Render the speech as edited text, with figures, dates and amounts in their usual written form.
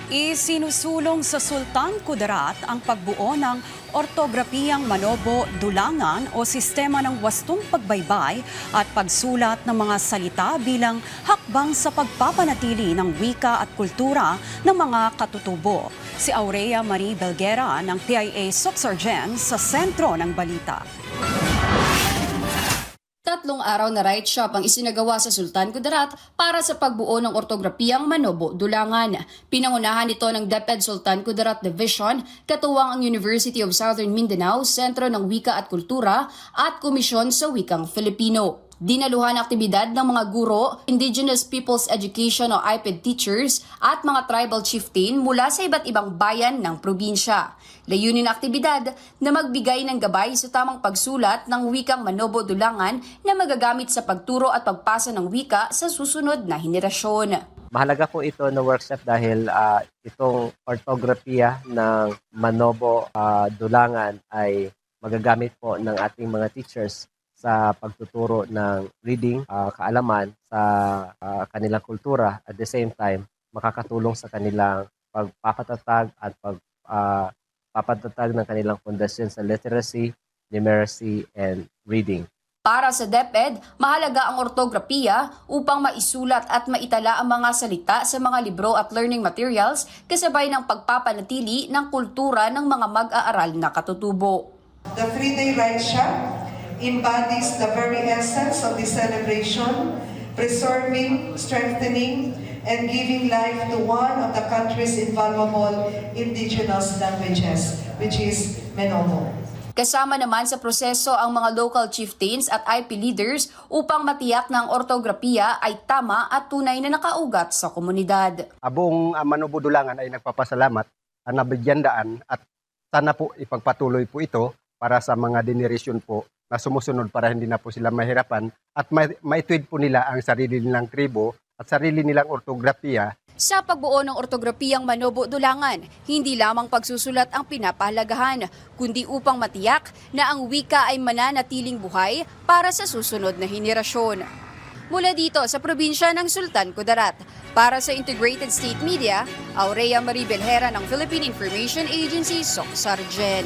Isinusulong sa Sultan Kudarat ang pagbuo ng ortografiyang Manobo-Dulangan o sistema ng wastong pagbaybay at pagsulat ng mga salita bilang hakbang sa pagpapanatili ng wika at kultura ng mga katutubo. Si Aurea Marie Belguera ng PIA Sorsogen sa sentro ng balita. 3 araw na write shop ang isinagawa sa Sultan Kudarat para sa pagbuo ng ortografiyang Manobo-Dulangan. Pinangunahan ito ng DepEd Sultan Kudarat Division, katuwang ang University of Southern Mindanao, Sentro ng Wika at Kultura at Komisyon sa Wikang Filipino. Dinaluhan ang aktibidad ng mga guro, Indigenous Peoples Education o IPED teachers at mga tribal chieftain mula sa iba't ibang bayan ng probinsya. Layunin ng aktibidad na magbigay ng gabay sa tamang pagsulat ng wikang Manobo-Dulangan na magagamit sa pagturo at pagpasa ng wika sa susunod na henerasyon. Mahalaga po ito na workshop dahil itong ortografiya ng Manobo-Dulangan ay magagamit po ng ating mga teachers sa pagtuturo ng reading, kaalaman sa kanilang kultura. At the same time, makakatulong sa kanilang pagpapatatag at pagpapatatag ng kanilang pundasyon sa literacy, numeracy, and reading. Para sa DepEd, mahalaga ang ortografiya upang maisulat at maitala ang mga salita sa mga libro at learning materials kasabay ng pagpapanatili ng kultura ng mga mag-aaral na katutubo. The 3-day write shop embodies the very essence of this celebration, preserving, strengthening, and giving life to one of the country's invaluable indigenous languages, which is Manobo. Kasama naman sa proseso ang mga local chieftains at IP leaders upang matiyak na ang ortografiya ay tama at tunay na nakaugat sa komunidad. Buong Manobo-Dulangan ay nagpapasalamat at nabigyandaan at sana po ipagpatuloy po ito para sa mga generation po na sumusunod para hindi na po sila mahirapan at maituwid po nila ang sarili nilang tribo at sarili nilang ortografiya. Sa pagbuo ng ortografiyang Manobo-Dulangan, hindi lamang pagsusulat ang pinapahalagahan, kundi upang matiyak na ang wika ay mananatiling buhay para sa susunod na henerasyon. Mula dito sa probinsya ng Sultan Kudarat, para sa Integrated State Media, Aurea Marie Belguera ng Philippine Information Agency, Sorsogen.